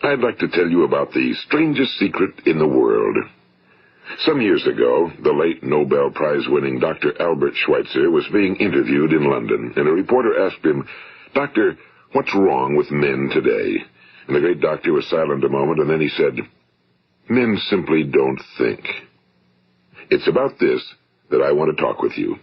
I'd like to tell you about the strangest secret in the world. Some years ago, the late Nobel Prize-winning Dr. Albert Schweitzer was being interviewed in London, and a reporter asked him, "Doctor, what's wrong with men today?" And the great doctor was silent a moment, and then he said, "Men simply don't think." It's about this that I want to talk with you.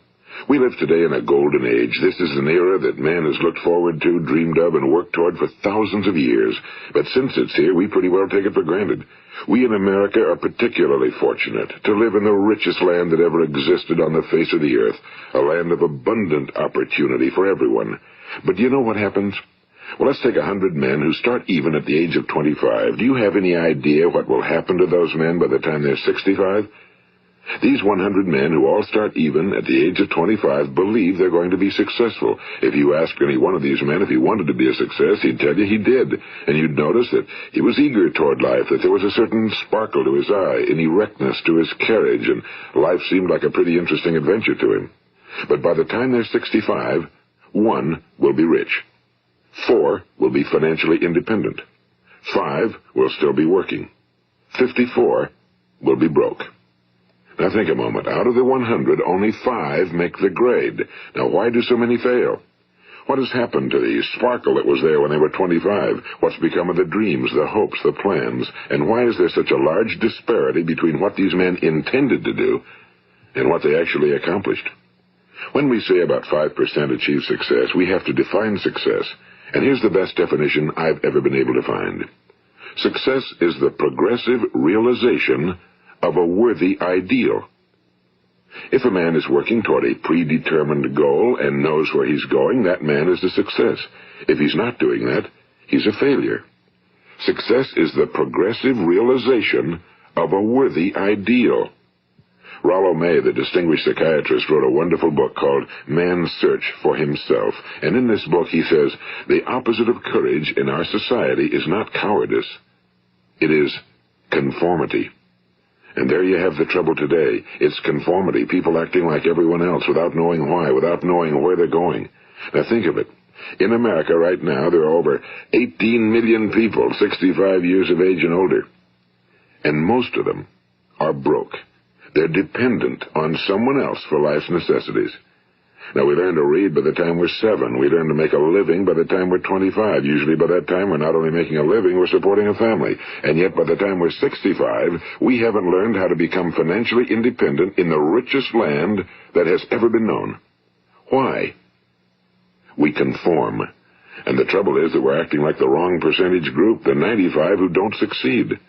We live today in a golden age. This is an era that man has looked forward to, dreamed of, and worked toward for thousands of years. But since it's here, we pretty well take it for granted. We in America are particularly fortunate to live in the richest land that ever existed on the face of the earth, a land of abundant opportunity for everyone. But do you know what happens? Well, let's take 100 men who start even at the age of 25. Do you have any idea what will happen to those men by the time they're 65? These 100 men who all start even at the age of 25 believe they're going to be successful. If you ask any one of these men if he wanted to be a success, he'd tell you he did. And you'd notice that he was eager toward life, that there was a certain sparkle to his eye, an erectness to his carriage, and life seemed like a pretty interesting adventure to him. But by the time they're 65, 1 will be rich. 4 will be financially independent. 5 will still be working. 54 will be broke. Now think a moment. Out of the 100, only 5 make the grade. Now why do so many fail? What has happened to the sparkle that was there when they were 25? What's become of the dreams, the hopes, the plans? And why is there such a large disparity between what these men intended to do and what they actually accomplished? When we say about 5% achieve success, we have to define success. And here's the best definition I've ever been able to find. Success is the progressive realization of a worthy ideal. If a man is working toward a predetermined goal and knows where he's going, that man is a success. If he's not doing that, he's a failure. Success is the progressive realization of a worthy ideal. Rollo May, the distinguished psychiatrist, wrote a wonderful book called Man's Search for Himself. And in this book he says, the opposite of courage in our society is not cowardice. It is conformity. And there you have the trouble today. It's conformity, people acting like everyone else without knowing why, without knowing where they're going. Now think of it. In America right now, there are over 18 million people 65 years of age and older. And most of them are broke. They're dependent on someone else for life's necessities. Now, we learn to read by the time we're 7. We learn to make a living by the time we're 25. Usually by that time, we're not only making a living, we're supporting a family. And yet by the time we're 65, we haven't learned how to become financially independent in the richest land that has ever been known. Why? We conform. And the trouble is that we're acting like the wrong percentage group, the 95 who don't succeed.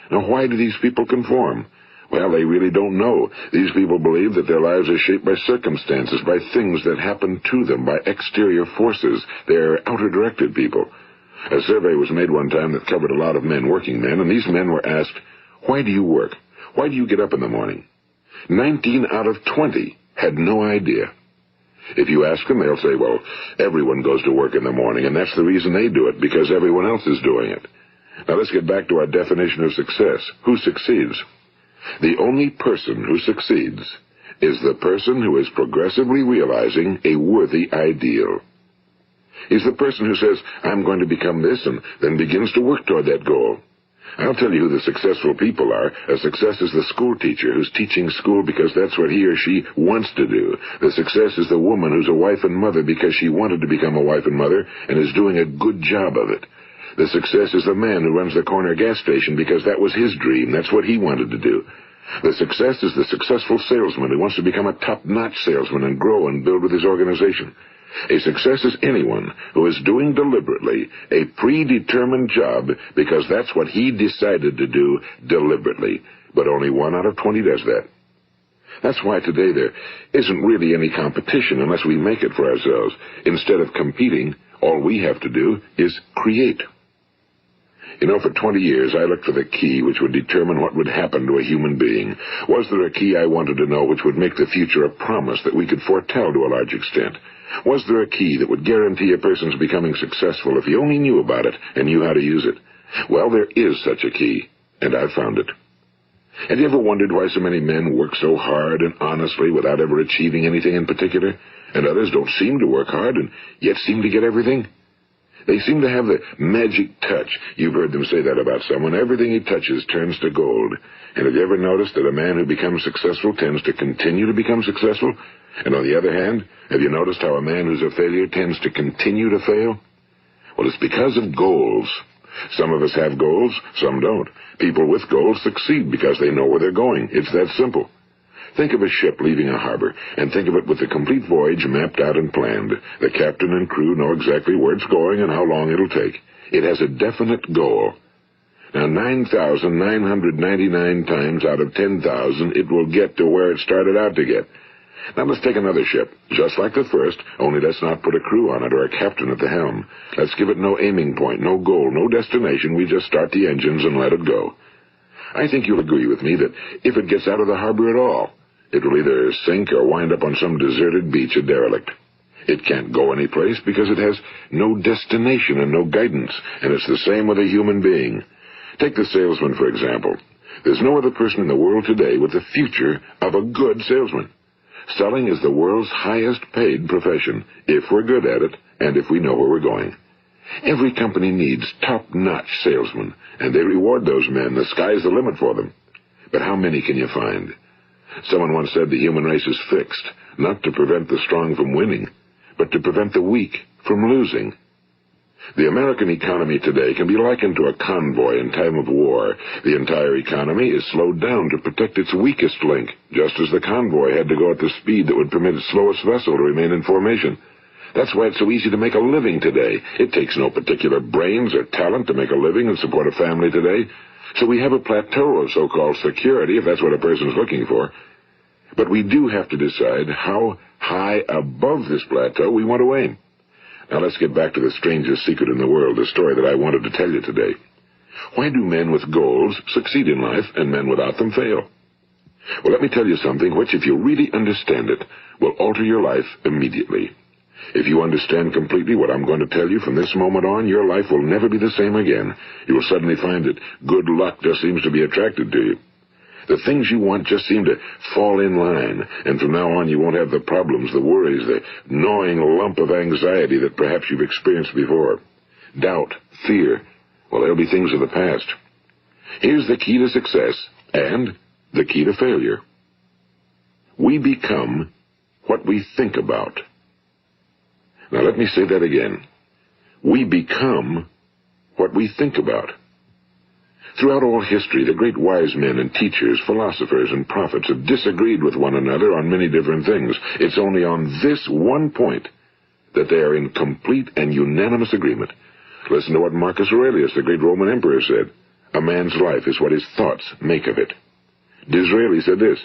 Now, why do these people conform? Well, they really don't know. These people believe that their lives are shaped by circumstances, by things that happen to them, by exterior forces. They're outer-directed people. A survey was made one time that covered a lot of men, working men, and these men were asked, "Why do you work? Why do you get up in the morning?" 19 out of 20 had no idea. If you ask them, they'll say, well, everyone goes to work in the morning, and that's the reason they do it, because everyone else is doing it. Now let's get back to our definition of success. Who succeeds? The only person who succeeds is the person who is progressively realizing a worthy ideal. He's the person who says, I'm going to become this, and then begins to work toward that goal. I'll tell you who the successful people are. A success is the school teacher who's teaching school because that's what he or she wants to do. The success is the woman who's a wife and mother because she wanted to become a wife and mother and is doing a good job of it. The success is the man who runs the corner gas station because that was his dream. That's what he wanted to do. The success is the successful salesman who wants to become a top-notch salesman and grow and build with his organization. A success is anyone who is doing deliberately a predetermined job because that's what he decided to do deliberately. But only 1 out of 20 does that. That's why today there isn't really any competition unless we make it for ourselves. Instead of competing, all we have to do is create. You know, for 20 years, I looked for the key which would determine what would happen to a human being. Was there a key I wanted to know which would make the future a promise that we could foretell to a large extent? Was there a key that would guarantee a person's becoming successful if he only knew about it and knew how to use it? Well, there is such a key, and I've found it. Have you ever wondered why so many men work so hard and honestly without ever achieving anything in particular, and others don't seem to work hard and yet seem to get everything? They seem to have the magic touch. You've heard them say that about someone. Everything he touches turns to gold. And have you ever noticed that a man who becomes successful tends to continue to become successful? And on the other hand, have you noticed how a man who's a failure tends to continue to fail? Well, it's because of goals. Some of us have goals, some don't. People with goals succeed because they know where they're going. It's that simple. Think of a ship leaving a harbor, and think of it with the complete voyage mapped out and planned. The captain and crew know exactly where it's going and how long it'll take. It has a definite goal. Now, 9,999 times out of 10,000, it will get to where it started out to get. Now, let's take another ship, just like the first, only let's not put a crew on it or a captain at the helm. Let's give it no aiming point, no goal, no destination. We just start the engines and let it go. I think you'll agree with me that if it gets out of the harbor at all, it will either sink or wind up on some deserted beach, a derelict. It can't go anyplace because it has no destination and no guidance, and it's the same with a human being. Take the salesman, for example. There's no other person in the world today with the future of a good salesman. Selling is the world's highest paid profession, if we're good at it and if we know where we're going. Every company needs top-notch salesmen, and they reward those men. The sky's the limit for them. But how many can you find? Someone once said the human race is fixed, not to prevent the strong from winning, but to prevent the weak from losing. The American economy today can be likened to a convoy in time of war. The entire economy is slowed down to protect its weakest link, just as the convoy had to go at the speed that would permit its slowest vessel to remain in formation. That's why it's so easy to make a living today. It takes no particular brains or talent to make a living and support a family today. So we have a plateau of so-called security, if that's what a person's looking for. But we do have to decide how high above this plateau we want to aim. Now let's get back to the strangest secret in the world, the story that I wanted to tell you today. Why do men with goals succeed in life and men without them fail? Well, let me tell you something which, if you really understand it, will alter your life immediately. If you understand completely what I'm going to tell you from this moment on, your life will never be the same again. You will suddenly find that good luck just seems to be attracted to you. The things you want just seem to fall in line, and from now on you won't have the problems, the worries, the gnawing lump of anxiety that perhaps you've experienced before. Doubt, fear, well, they'll be things of the past. Here's the key to success and the key to failure. We become what we think about. Now let me say that again. We become what we think about. Throughout all history, the great wise men and teachers, philosophers and prophets have disagreed with one another on many different things. It's only on this one point that they are in complete and unanimous agreement. Listen to what Marcus Aurelius, the great Roman emperor, said. A man's life is what his thoughts make of it. Disraeli said this,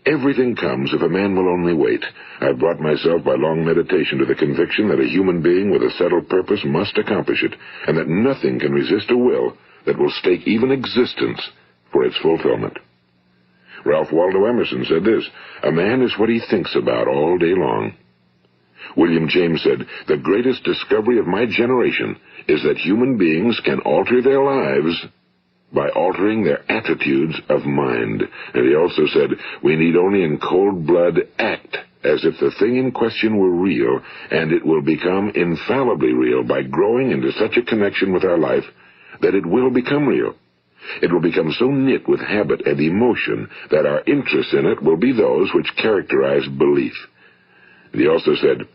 everything comes if a man will only wait. I've brought myself by long meditation to the conviction that a human being with a settled purpose must accomplish it, and that nothing can resist a will that will stake even existence for its fulfillment. Ralph Waldo Emerson said this, a man is what he thinks about all day long. William James said, the greatest discovery of my generation is that human beings can alter their lives by altering their attitudes of mind. And he also said, we need only in cold blood act as if the thing in question were real, and it will become infallibly real by growing into such a connection with our life that it will become real. It will become so knit with habit and emotion that our interest in it will be those which characterize belief. And he also said,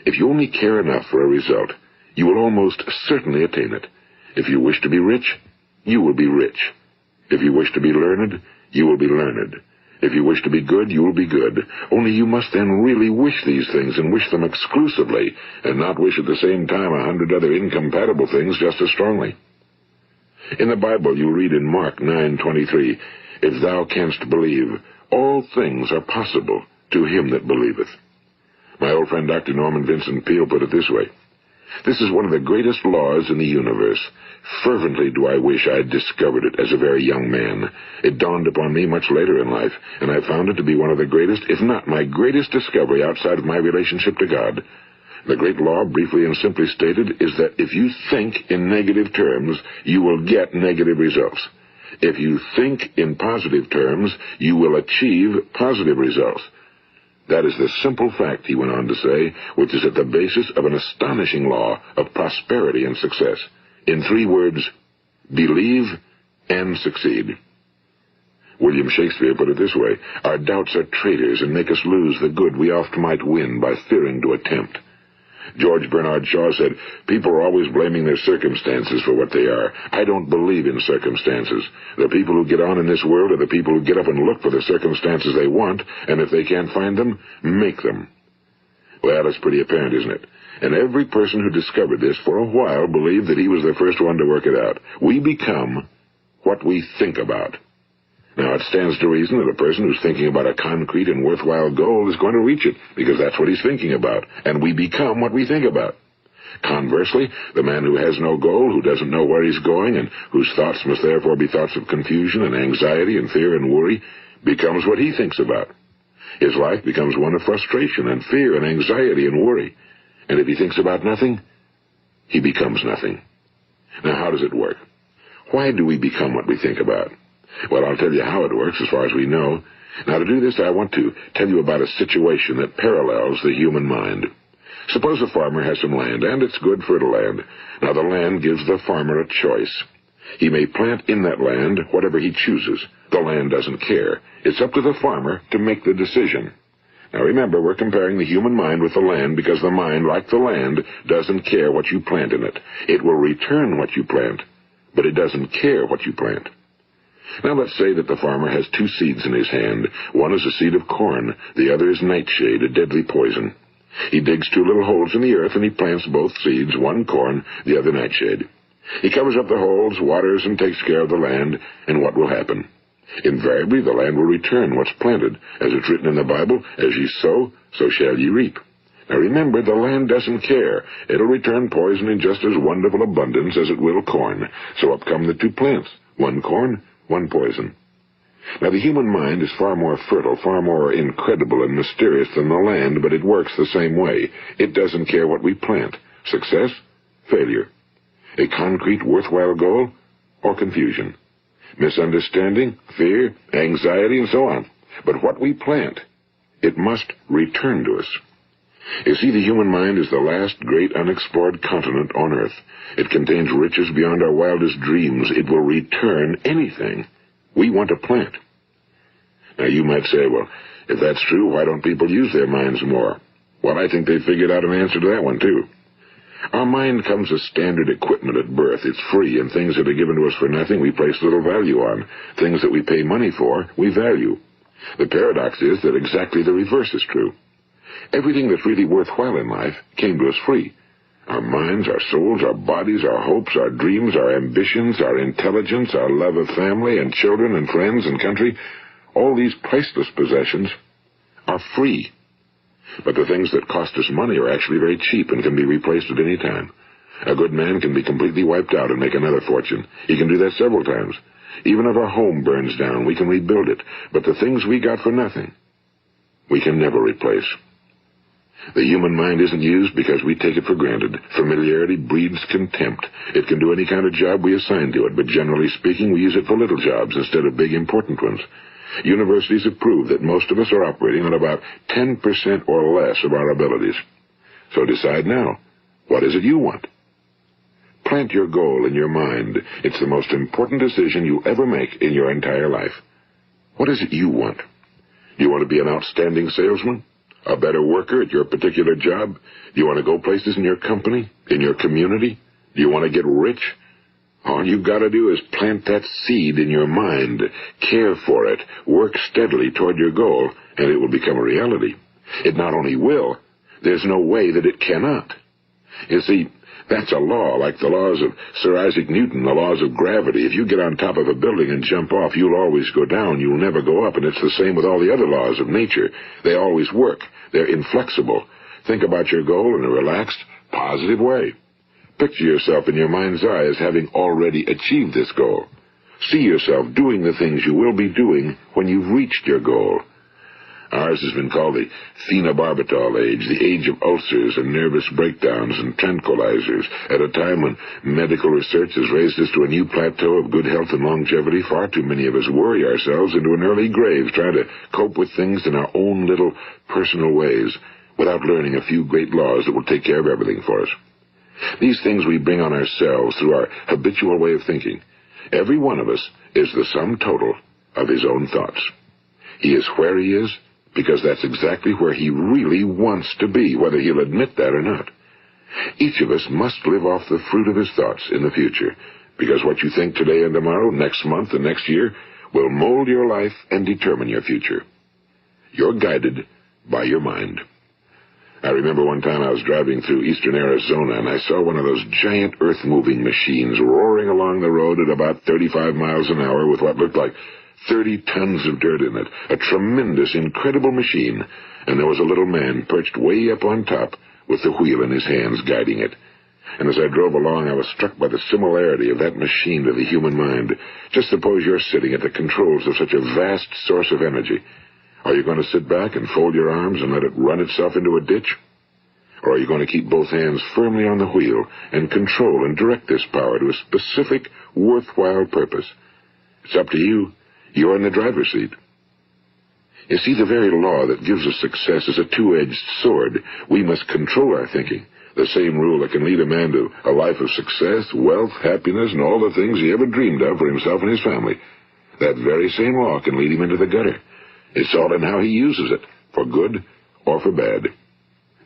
if you only care enough for a result, you will almost certainly attain it. If you wish to be rich, you will be rich. If you wish to be learned, you will be learned. If you wish to be good, you will be good. Only you must then really wish these things and wish them exclusively, and not wish at the same time 100 other incompatible things just as strongly. In the Bible, you read in Mark 9:23, if thou canst believe, all things are possible to him that believeth. My old friend Dr. Norman Vincent Peale put it this way, this is one of the greatest laws in the universe. Fervently do I wish I had discovered it as a very young man. It dawned upon me much later in life, and I found it to be one of the greatest, if not my greatest discovery outside of my relationship to God. The great law, briefly and simply stated, is that if you think in negative terms, you will get negative results. If you think in positive terms, you will achieve positive results. That is the simple fact, he went on to say, which is at the basis of an astonishing law of prosperity and success. In 3 words, believe and succeed. William Shakespeare put it this way: our doubts are traitors and make us lose the good we oft might win by fearing to attempt. George Bernard Shaw said, people are always blaming their circumstances for what they are. I don't believe in circumstances. The people who get on in this world are the people who get up and look for the circumstances they want, and if they can't find them, make them. Well, that's pretty apparent, isn't it? And every person who discovered this for a while believed that he was the first one to work it out. We become what we think about. Now, it stands to reason that a person who's thinking about a concrete and worthwhile goal is going to reach it, because that's what he's thinking about, and we become what we think about. Conversely, the man who has no goal, who doesn't know where he's going, and whose thoughts must therefore be thoughts of confusion and anxiety and fear and worry, becomes what he thinks about. His life becomes one of frustration and fear and anxiety and worry. And if he thinks about nothing, he becomes nothing. Now, how does it work? Why do we become what we think about? Well, I'll tell you how it works as far as we know. Now, to do this, I want to tell you about a situation that parallels the human mind. Suppose a farmer has some land, and it's good fertile land. Now, the land gives the farmer a choice. He may plant in that land whatever he chooses. The land doesn't care. It's up to the farmer to make the decision. Now, remember, we're comparing the human mind with the land because the mind, like the land, doesn't care what you plant in it. It will return what you plant, but it doesn't care what you plant. Now let's say that the farmer has 2 seeds in his hand. One is a seed of corn, the other is nightshade, a deadly poison. He digs 2 little holes in the earth and he plants both seeds, one corn, the other nightshade. He covers up the holes, waters, and takes care of the land, and what will happen? Invariably the land will return what's planted. As it's written in the Bible, as ye sow, so shall ye reap. Now remember, the land doesn't care. It'll return poison in just as wonderful abundance as it will corn. So up come the 2 plants, one corn, one poison. Now, the human mind is far more fertile, far more incredible and mysterious than the land, but it works the same way. It doesn't care what we plant. Success, failure. A concrete, worthwhile goal, or confusion. Misunderstanding, fear, anxiety, and so on. But what we plant, it must return to us. You see, the human mind is the last great unexplored continent on Earth. It contains riches beyond our wildest dreams. It will return anything we want to plant. Now, you might say, well, if that's true, why don't people use their minds more? Well, I think they figured out an answer to that one, too. Our mind comes as standard equipment at birth. It's free, and things that are given to us for nothing we place little value on. Things that we pay money for, we value. The paradox is that exactly the reverse is true. Everything that's really worthwhile in life came to us free. Our minds, our souls, our bodies, our hopes, our dreams, our ambitions, our intelligence, our love of family and children and friends and country, all these priceless possessions are free. But the things that cost us money are actually very cheap and can be replaced at any time. A good man can be completely wiped out and make another fortune. He can do that several times. Even if our home burns down, we can rebuild it. But the things we got for nothing, we can never replace. The human mind isn't used because we take it for granted. Familiarity breeds contempt. It can do any kind of job we assign to it, but generally speaking, we use it for little jobs instead of big, important ones. Universities have proved that most of us are operating on about 10% or less of our abilities. So decide now, what is it you want? Plant your goal in your mind. It's the most important decision you ever make in your entire life. What is it you want? Do you want to be an outstanding salesman? A better worker at your particular job? Do you want to go places in your company? In your community? Do you want to get rich? All you've got to do is plant that seed in your mind, care for it, work steadily toward your goal, and it will become a reality. It not only will, there's no way that it cannot. You see, that's a law, like the laws of Sir Isaac Newton, the laws of gravity. If you get on top of a building and jump off, you'll always go down. You'll never go up, and it's the same with all the other laws of nature. They always work. They're inflexible. Think about your goal in a relaxed, positive way. Picture yourself in your mind's eye as having already achieved this goal. See yourself doing the things you will be doing when you've reached your goal. Ours has been called the phenobarbital age, the age of ulcers and nervous breakdowns and tranquilizers, at a time when medical research has raised us to a new plateau of good health and longevity. Far too many of us worry ourselves into an early grave trying to cope with things in our own little personal ways without learning a few great laws that will take care of everything for us. These things we bring on ourselves through our habitual way of thinking. Every one of us is the sum total of his own thoughts. He is where he is because that's exactly where he really wants to be, whether he'll admit that or not. Each of us must live off the fruit of his thoughts in the future, because what you think today and tomorrow, next month and next year, will mold your life and determine your future. You're guided by your mind. I remember one time I was driving through eastern Arizona, and I saw one of those giant earth-moving machines roaring along the road at about 35 miles an hour with what looked like 30 tons of dirt in it. A tremendous, incredible machine, and there was a little man perched way up on top with the wheel in his hands guiding it. And as I drove along, I was struck by the similarity of that machine to the human mind. Just suppose you're sitting at the controls of such a vast source of energy. Are you going to sit back and fold your arms and let it run itself into a ditch? Or are you going to keep both hands firmly on the wheel and control and direct this power to a specific, worthwhile purpose? It's up to you. You're in the driver's seat. You see, the very law that gives us success is a two-edged sword. We must control our thinking. The same rule that can lead a man to a life of success, wealth, happiness, and all the things he ever dreamed of for himself and his family. That very same law can lead him into the gutter. It's all in how he uses it, for good or for bad.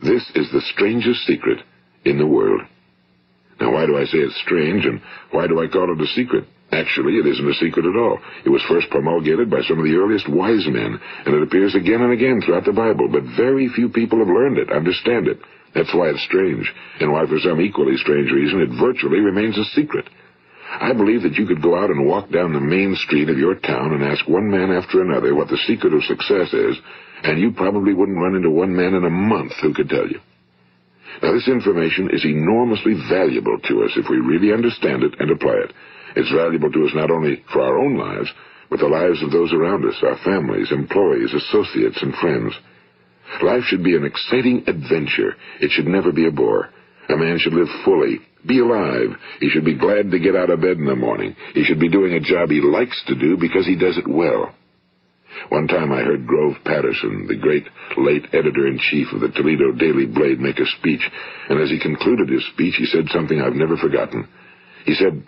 This is the strangest secret in the world. Now, why do I say it's strange, and why do I call it a secret? Actually, it isn't a secret at all. It was first promulgated by some of the earliest wise men, and it appears again and again throughout the Bible, but very few people have learned it, understand it. That's why it's strange, and why for some equally strange reason it virtually remains a secret. I believe that you could go out and walk down the main street of your town and ask one man after another what the secret of success is, and you probably wouldn't run into one man in a month who could tell you. Now, this information is enormously valuable to us if we really understand it and apply it. It's valuable to us not only for our own lives, but the lives of those around us, our families, employees, associates, and friends. Life should be an exciting adventure. It should never be a bore. A man should live fully, be alive. He should be glad to get out of bed in the morning. He should be doing a job he likes to do because he does it well. One time I heard Grove Patterson, the great late editor-in-chief of the Toledo Daily Blade, make a speech, and as he concluded his speech, he said something I've never forgotten. He said,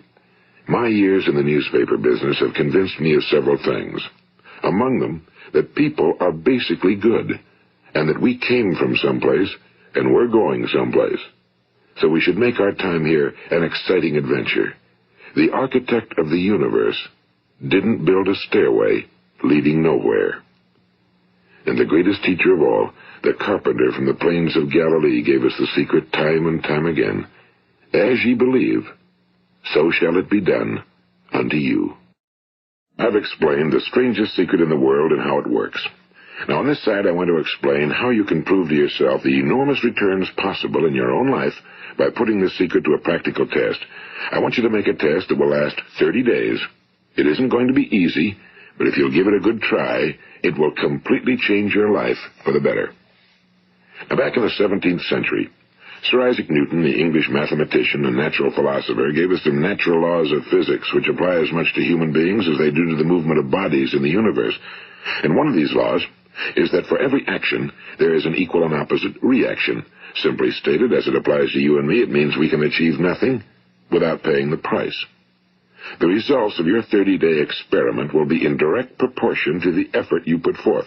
"My years in the newspaper business have convinced me of several things. Among them, that people are basically good, and that we came from someplace, and we're going someplace. So we should make our time here an exciting adventure. The architect of the universe didn't build a stairway leading nowhere." And the greatest teacher of all, the carpenter from the plains of Galilee, gave us the secret time and time again. As ye believe, so shall it be done unto you. I've explained the strangest secret in the world and how it works. Now, on this side, I want to explain how you can prove to yourself the enormous returns possible in your own life by putting this secret to a practical test. I want you to make a test that will last 30 days. It isn't going to be easy, but if you'll give it a good try, it will completely change your life for the better. Now, back in the 17th century, Sir Isaac Newton, the English mathematician and natural philosopher, gave us some natural laws of physics which apply as much to human beings as they do to the movement of bodies in the universe. And one of these laws is that for every action, there is an equal and opposite reaction. Simply stated, as it applies to you and me, it means we can achieve nothing without paying the price. The results of your 30-day experiment will be in direct proportion to the effort you put forth.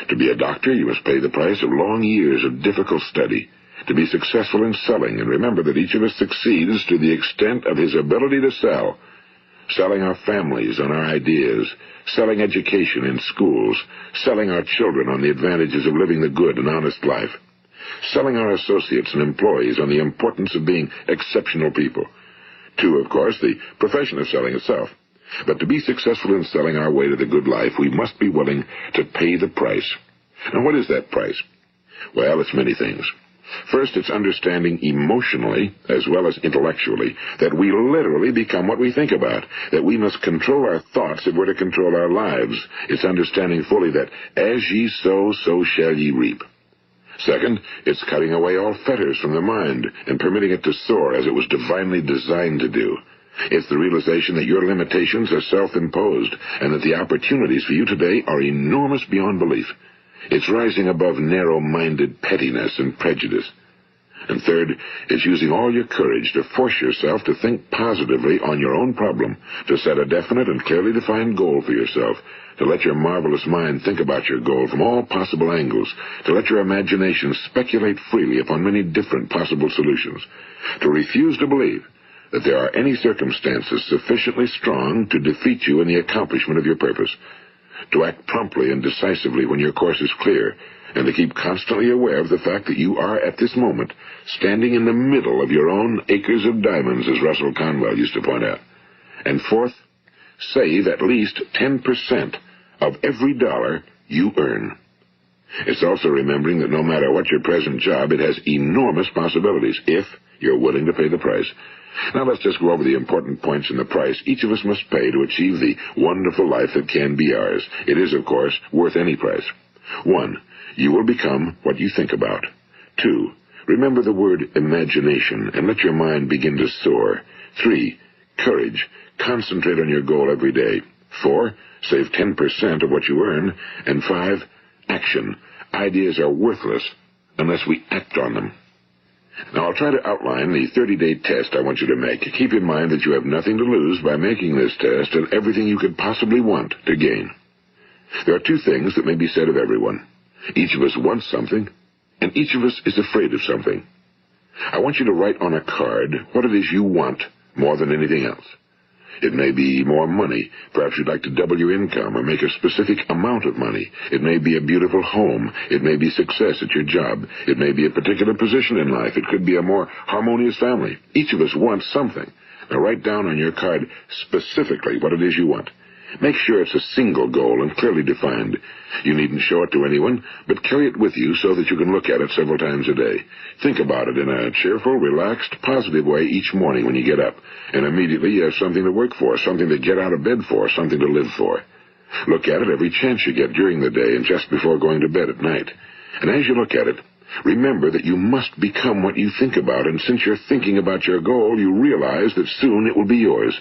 To be a doctor, you must pay the price of long years of difficult study. To be successful in selling, and remember that each of us succeeds to the extent of his ability to sell. Selling our families on our ideas, selling education in schools, selling our children on the advantages of living the good and honest life, selling our associates and employees on the importance of being exceptional people. To, of course, the profession of selling itself. But to be successful in selling our way to the good life, we must be willing to pay the price. And what is that price? Well, it's many things. First, it's understanding emotionally, as well as intellectually, that we literally become what we think about, that we must control our thoughts if we're to control our lives. It's understanding fully that as ye sow, so shall ye reap. Second, it's cutting away all fetters from the mind and permitting it to soar as it was divinely designed to do. It's the realization that your limitations are self-imposed and that the opportunities for you today are enormous beyond belief. It's rising above narrow-minded pettiness and prejudice. And third, it's using all your courage to force yourself to think positively on your own problem, to set a definite and clearly defined goal for yourself, to let your marvelous mind think about your goal from all possible angles, to let your imagination speculate freely upon many different possible solutions, to refuse to believe that there are any circumstances sufficiently strong to defeat you in the accomplishment of your purpose, to act promptly and decisively when your course is clear, and to keep constantly aware of the fact that you are, at this moment, standing in the middle of your own acres of diamonds, as Russell Conwell used to point out. And fourth, save at least 10% of every dollar you earn. It's also remembering that no matter what your present job, it has enormous possibilities, if you're willing to pay the price. Now let's just go over the important points in the price each of us must pay to achieve the wonderful life that can be ours. It is, of course, worth any price. 1. You will become what you think about. 2. Remember the word imagination and let your mind begin to soar. 3. Courage. Concentrate on your goal every day. 4. Save 10% of what you earn. And 5. Action. Ideas are worthless unless we act on them. Now, I'll try to outline the 30-day test I want you to make. Keep in mind that you have nothing to lose by making this test and everything you could possibly want to gain. There are 2 things that may be said of everyone. Each of us wants something, and each of us is afraid of something. I want you to write on a card what it is you want more than anything else. It may be more money. Perhaps you'd like to double your income or make a specific amount of money. It may be a beautiful home. It may be success at your job. It may be a particular position in life. It could be a more harmonious family. Each of us wants something. Now write down on your card specifically what it is you want. Make sure it's a single goal and clearly defined. You needn't show it to anyone, but carry it with you so that you can look at it several times a day. Think about it in a cheerful, relaxed, positive way each morning when you get up, and immediately you have something to work for, something to get out of bed for, something to live for. Look at it every chance you get during the day and just before going to bed at night. And as you look at it, remember that you must become what you think about, and since you're thinking about your goal, you realize that soon it will be yours.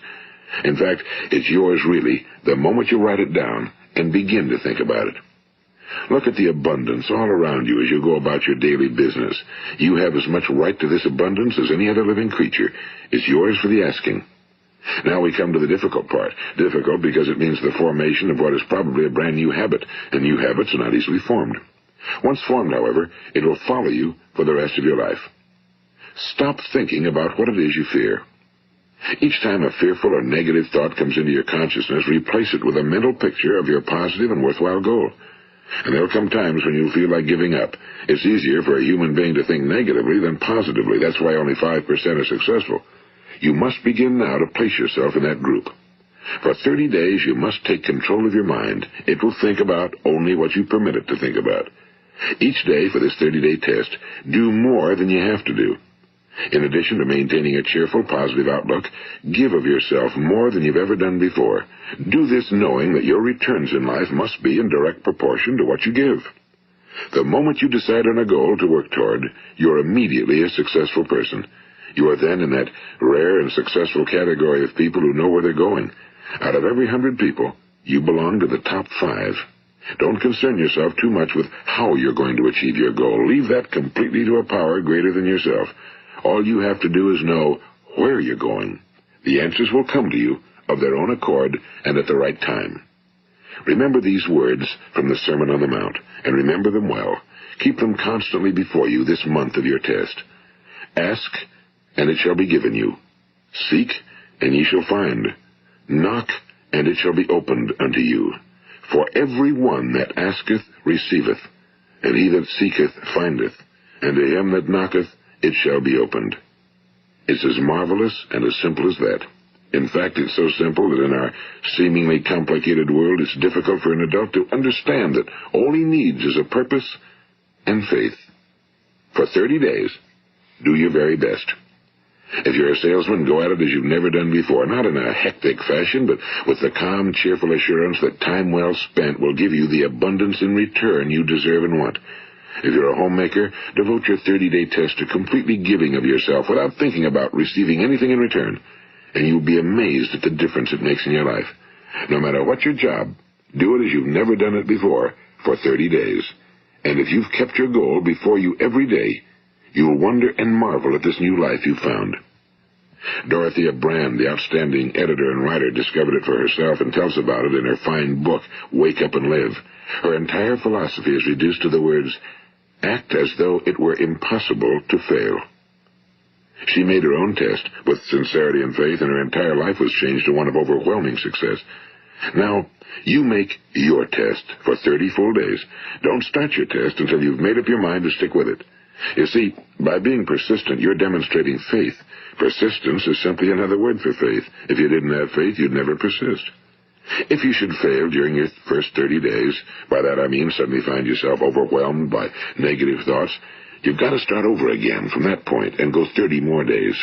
In fact, it's yours really the moment you write it down and begin to think about it. Look at the abundance all around you as you go about your daily business. You have as much right to this abundance as any other living creature. It's yours for the asking. Now we come to the difficult part. Difficult because it means the formation of what is probably a brand new habit, and new habits are not easily formed. Once formed, however, it will follow you for the rest of your life. Stop thinking about what it is you fear. Each time a fearful or negative thought comes into your consciousness, replace it with a mental picture of your positive and worthwhile goal. And there will come times when you'll feel like giving up. It's easier for a human being to think negatively than positively. That's why only 5% are successful. You must begin now to place yourself in that group. For 30 days, you must take control of your mind. It will think about only what you permit it to think about. Each day for this 30-day test, do more than you have to do. In addition to maintaining a cheerful, positive outlook, give of yourself more than you've ever done before. Do this knowing that your returns in life must be in direct proportion to what you give. The moment you decide on a goal to work toward, you're immediately a successful person. You are then in that rare and successful category of people who know where they're going. Out of every 100 people, you belong to the top 5. Don't concern yourself too much with how you're going to achieve your goal. Leave that completely to a power greater than yourself. All you have to do is know where you're going. The answers will come to you of their own accord and at the right time. Remember these words from the Sermon on the Mount, and remember them well. Keep them constantly before you this month of your test. Ask, and it shall be given you. Seek, and ye shall find. Knock, and it shall be opened unto you. For every one that asketh receiveth, and he that seeketh findeth, and to him that knocketh it shall be opened. It's as marvelous and as simple as that. In fact, it's so simple that in our seemingly complicated world, it's difficult for an adult to understand that all he needs is a purpose and faith. For 30 days, do your very best. If you're a salesman, go at it as you've never done before, not in a hectic fashion, but with the calm, cheerful assurance that time well spent will give you the abundance in return you deserve and want. If you're a homemaker, devote your 30-day test to completely giving of yourself without thinking about receiving anything in return, and you'll be amazed at the difference it makes in your life. No matter what your job, do it as you've never done it before for 30 days. And if you've kept your goal before you every day, you'll wonder and marvel at this new life you've found. Dorothea Brand, the outstanding editor and writer, discovered it for herself and tells about it in her fine book, Wake Up and Live. Her entire philosophy is reduced to the words, act as though it were impossible to fail. She made her own test with sincerity and faith, and her entire life was changed to one of overwhelming success. Now, you make your test for 30 full days. Don't start your test until you've made up your mind to stick with it. You see, by being persistent, you're demonstrating faith. Persistence is simply another word for faith. If you didn't have faith, you'd never persist. If you should fail during your first 30 days, by that I mean suddenly find yourself overwhelmed by negative thoughts, you've got to start over again from that point and go 30 more days.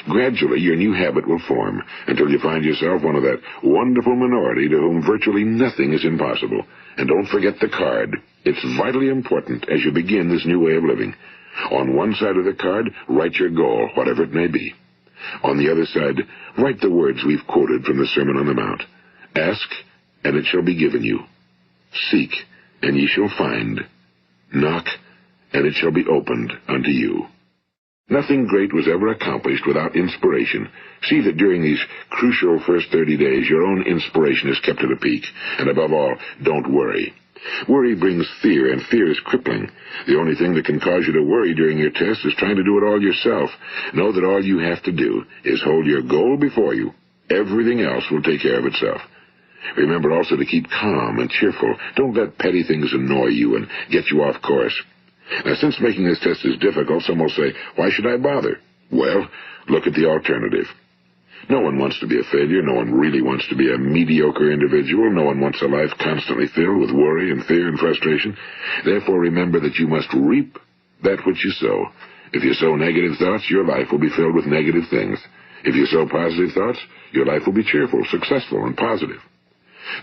Gradually, your new habit will form until you find yourself one of that wonderful minority to whom virtually nothing is impossible. And don't forget the card. It's vitally important as you begin this new way of living. On one side of the card, write your goal, whatever it may be. On the other side, write the words we've quoted from the Sermon on the Mount. Ask, and it shall be given you. Seek, and ye shall find. Knock, and it shall be opened unto you. Nothing great was ever accomplished without inspiration. See that during these crucial first 30 days, your own inspiration is kept at a peak. And above all, don't worry. Worry brings fear, and fear is crippling. The only thing that can cause you to worry during your test is trying to do it all yourself. Know that all you have to do is hold your goal before you. Everything else will take care of itself. Remember also to keep calm and cheerful. Don't let petty things annoy you and get you off course. Now, since making this test is difficult, some will say, why should I bother? Well, look at the alternative. No one wants to be a failure. No one really wants to be a mediocre individual. No one wants a life constantly filled with worry and fear and frustration. Therefore, remember that you must reap that which you sow. If you sow negative thoughts, your life will be filled with negative things. If you sow positive thoughts, your life will be cheerful, successful, and positive.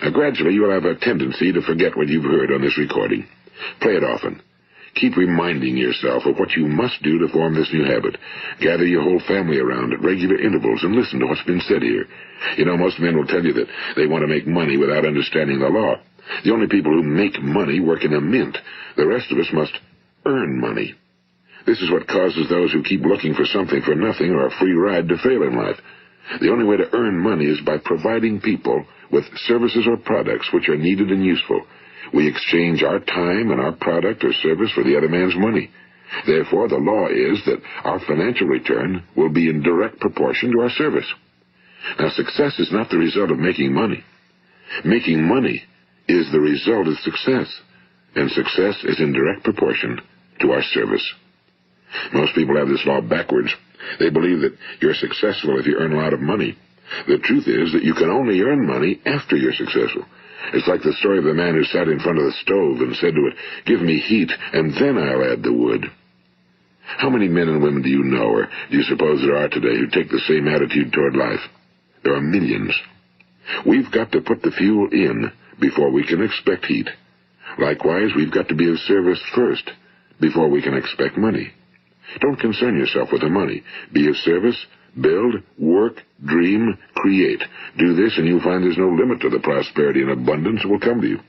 Now, gradually, you will have a tendency to forget what you've heard on this recording. Play it often. Keep reminding yourself of what you must do to form this new habit. Gather your whole family around at regular intervals and listen to what's been said here. You know, most men will tell you that they want to make money without understanding the law. The only people who make money work in a mint. The rest of us must earn money. This is what causes those who keep looking for something for nothing or a free ride to fail in life. The only way to earn money is by providing people with services or products which are needed and useful. We exchange our time and our product or service for the other man's money. Therefore, the law is that our financial return will be in direct proportion to our service. Now, success is not the result of making money. Making money is the result of success, and success is in direct proportion to our service. Most people have this law backwards. They believe that you're successful if you earn a lot of money. The truth is that you can only earn money after you're successful. It's like the story of the man who sat in front of the stove and said to it, "Give me heat, and then I'll add the wood." How many men and women do you know, or do you suppose there are today, who take the same attitude toward life? There are millions. We've got to put the fuel in before we can expect heat. Likewise, we've got to be of service first before we can expect money. Don't concern yourself with the money. Be of service. Build, work, dream, create. Do this, and you'll find there's no limit to the prosperity and abundance that will come to you.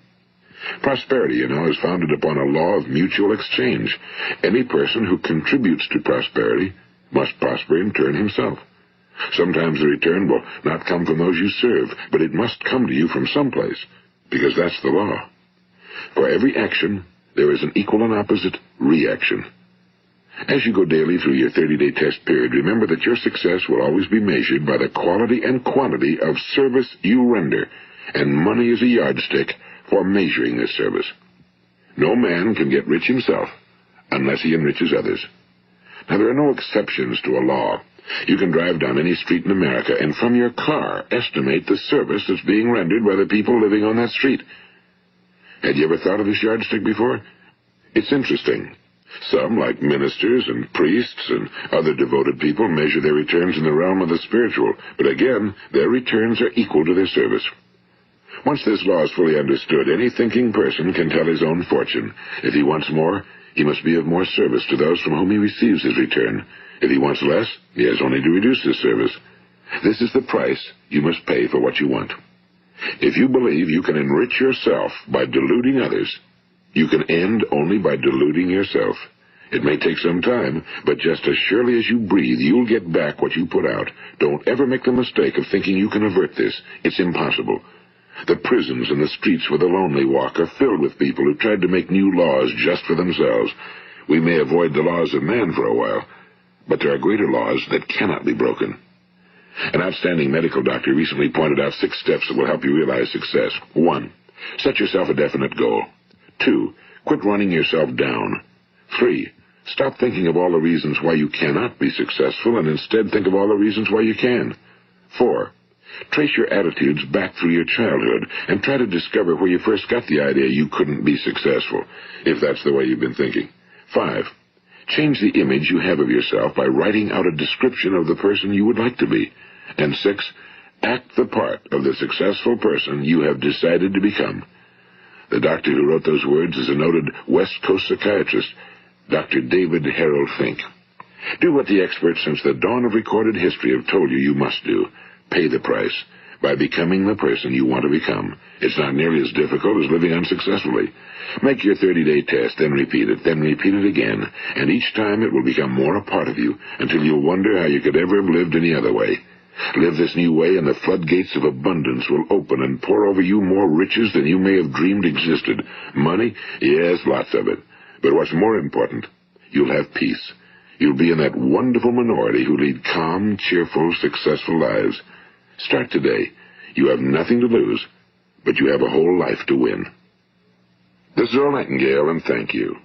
Prosperity, you know, is founded upon a law of mutual exchange. Any person who contributes to prosperity must prosper in turn himself. Sometimes the return will not come from those you serve, but it must come to you from someplace, because that's the law. For every action, there is an equal and opposite reaction. As you go daily through your 30-day test period, remember that your success will always be measured by the quality and quantity of service you render, and money is a yardstick for measuring this service. No man can get rich himself unless he enriches others. Now, there are no exceptions to a law. You can drive down any street in America and from your car estimate the service that's being rendered by the people living on that street. Had you ever thought of this yardstick before? It's interesting. Some, like ministers and priests and other devoted people, measure their returns in the realm of the spiritual, but again, their returns are equal to their service. Once this law is fully understood, any thinking person can tell his own fortune. If he wants more, he must be of more service to those from whom he receives his return. If he wants less, he has only to reduce his service. This is the price you must pay for what you want. If you believe you can enrich yourself by deluding others, you can end only by deluding yourself. It may take some time, but just as surely as you breathe, you'll get back what you put out. Don't ever make the mistake of thinking you can avert this. It's impossible. The prisons and the streets where the lonely walk are filled with people who tried to make new laws just for themselves. We may avoid the laws of man for a while, but there are greater laws that cannot be broken. An outstanding medical doctor recently pointed out 6 steps that will help you realize success. 1. Set yourself a definite goal. 2. Quit running yourself down. 3. Stop thinking of all the reasons why you cannot be successful and instead think of all the reasons why you can. 4. Trace your attitudes back through your childhood and try to discover where you first got the idea you couldn't be successful, if that's the way you've been thinking. 5. Change the image you have of yourself by writing out a description of the person you would like to be. And 6. Act the part of the successful person you have decided to become. The doctor who wrote those words is a noted West Coast psychiatrist, Dr. David Harold Fink. Do what the experts since the dawn of recorded history have told you must do. Pay the price by becoming the person you want to become. It's not nearly as difficult as living unsuccessfully. Make your 30-day test, then repeat it again, and each time it will become more a part of you until you'll wonder how you could ever have lived any other way. Live this new way, and the floodgates of abundance will open and pour over you more riches than you may have dreamed existed. Money? Yes, lots of it. But what's more important, you'll have peace. You'll be in that wonderful minority who lead calm, cheerful, successful lives. Start today. You have nothing to lose, but you have a whole life to win. This is Earl Nightingale, and thank you.